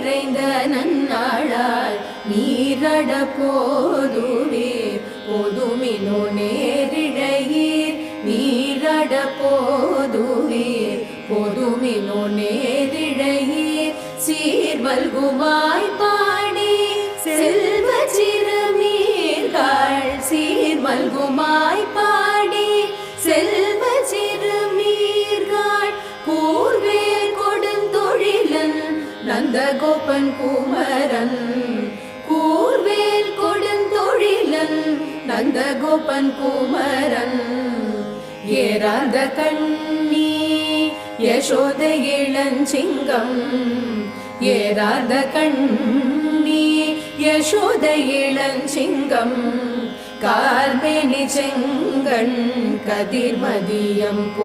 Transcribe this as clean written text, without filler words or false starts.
நிறைந்த நன்னாளாய் நீரட போதுவீர் போதுமினோ நேரிழையீர் நீரட போதுவீர் போதுமினோ நேரிழையீர் சீர்வல்குமாய் பாடி செல்வ சிறுமீர்கள் சீர்வல்குமாய் பாடி செல்வ சிறுமீர்கள் கூர்வேல் கொடுந்தொழிலன் நந்தகோபன் குமரன் கூர்வேல் கொடுந்தொழிலன் நந்தகோபன் குமரன் ஏறாத கண்ணி யசோத இளஞ்சிங்கம் ஏறாத கண்ணி யசோத இளஞ்சிங்கம் கார்மேனி செங்கண் கதிர்மதியம்